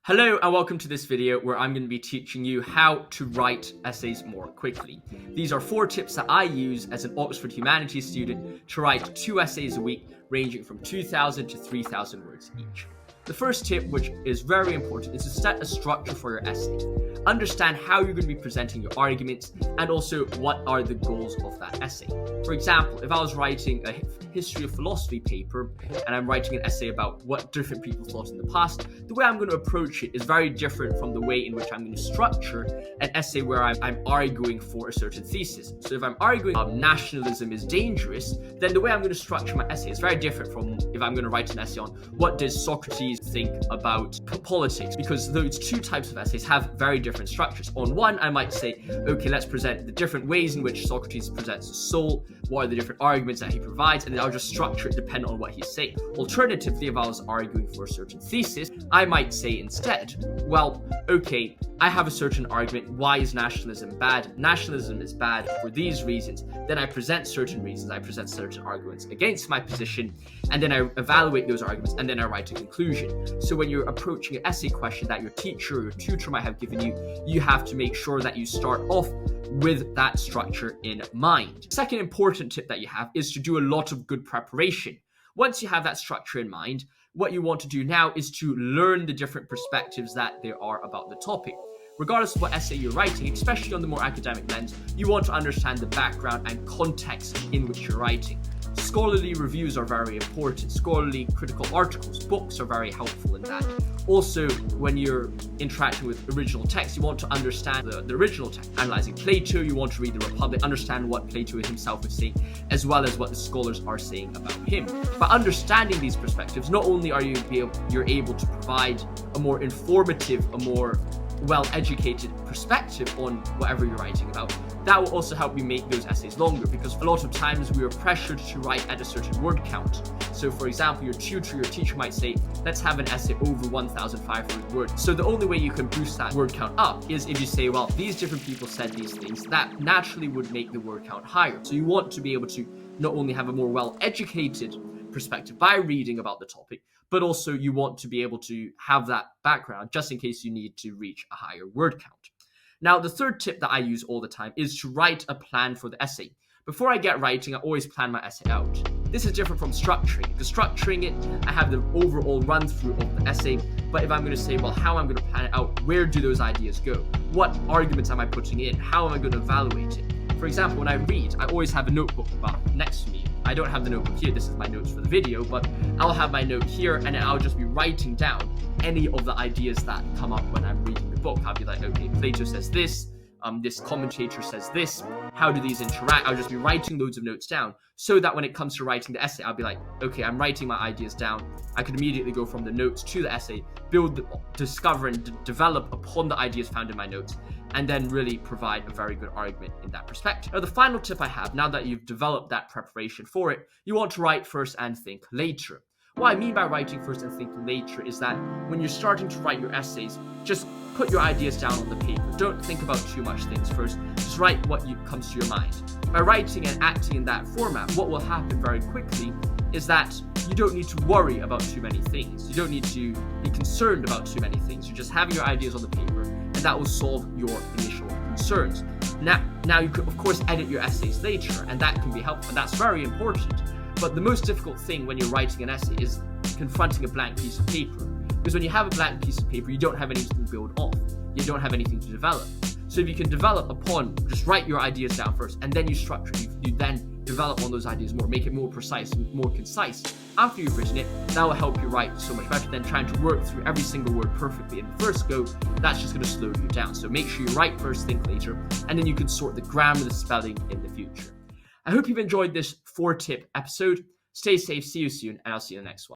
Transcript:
Hello and welcome to this video where I'm going to be teaching you how to write essays more quickly. These are 4 tips that I use as an Oxford Humanities student to write 2 essays a week ranging from 2,000 to 3,000 words each. The first tip, which is very important, is to set a structure for your essay. Understand how you're going to be presenting your arguments and also what are the goals of that essay. For example, if I was writing a history of philosophy paper and I'm writing an essay about what different people thought in the past, the way I'm going to approach it is very different from the way in which I'm going to structure an essay where I'm arguing for a certain thesis. So if I'm arguing nationalism is dangerous, then the way I'm going to structure my essay is very different from if I'm going to write an essay on what does Socrates think about politics, because those 2 types of essays have very different structures. On one, I might say, okay, let's present the different ways in which Socrates presents the soul, what are the different arguments that he provides, and then I'll just structure it depending on what he's saying. Alternatively, if I was arguing for a certain thesis, I might say instead, well, okay, I have a certain argument. Why is nationalism bad? Nationalism is bad for these reasons. Then I present certain reasons. I present certain arguments against my position, and then I evaluate those arguments, and then I write a conclusion. So when you're approaching an essay question that your teacher or your tutor might have given you, you have to make sure that you start off with that structure in mind. Second important tip that you have is to do a lot of good preparation. Once you have that structure in mind, what you want to do now is to learn the different perspectives that there are about the topic. Regardless of what essay you're writing, especially on the more academic lens, you want to understand the background and context in which you're writing. Scholarly reviews are very important. Scholarly critical articles, books are very helpful in that. Also, when you're interacting with original text, you want to understand the original text. Analyzing Plato, you want to read the Republic, understand what Plato himself is saying, as well as what the scholars are saying about him. By understanding these perspectives, not only are you're able to provide a more informative, a more well-educated perspective on whatever you're writing about, that will also help you make those essays longer, because a lot of times we are pressured to write at a certain word count. So for example, your teacher might say, let's have an essay over 1,500 words. So the only way you can boost that word count up is if you say, well, these different people said these things, that naturally would make the word count higher. So you want to be able to not only have a more well-educated perspective by reading about the topic, but also you want to be able to have that background just in case you need to reach a higher word count. Now, the third tip that I use all the time is to write a plan for the essay. Before I get writing, I always plan my essay out. This is different from structuring. Because structuring it, I have the overall run through of the essay. But if I'm going to say, well, how I'm going to plan it out, where do those ideas go? What arguments am I putting in? How am I going to evaluate it? For example, when I read, I always have a notebook next to me. I don't have the notebook here, this is my notes for the video, but I'll have my note here and I'll just be writing down any of the ideas that come up when I'm reading the book. I'll be like, okay, Plato says this, this commentator says this, how do these interact? I'll just be writing loads of notes down so that when it comes to writing the essay, I'll be like, okay, I'm writing my ideas down. I could immediately go from the notes to the essay, discover and develop upon the ideas found in my notes, and then really provide a very good argument in that perspective. Now, the final tip I have, now that you've developed that preparation for it, you want to write first and think later. What I mean by writing first and thinking later is that when you're starting to write your essays, just put your ideas down on the paper. Don't think about too much things first. Just write what comes to your mind. By writing and acting in that format, what will happen very quickly is that you don't need to worry about too many things. You don't need to be concerned about too many things. You just have your ideas on the paper, and that will solve your initial concerns. Now you could, of course, edit your essays later, and that can be helpful. That's very important. But the most difficult thing when you're writing an essay is confronting a blank piece of paper. Because when you have a blank piece of paper, you don't have anything to build off. You don't have anything to develop. So if you can develop upon, just write your ideas down first, and then you structure it. You then develop on those ideas more, make it more precise, more concise. After you've written it, that will help you write so much better than trying to work through every single word perfectly in the first go. That's just going to slow you down. So make sure you write first, think later, and then you can sort the grammar, the spelling in the future. I hope you've enjoyed this 4-tip episode. Stay safe, see you soon, and I'll see you in the next one.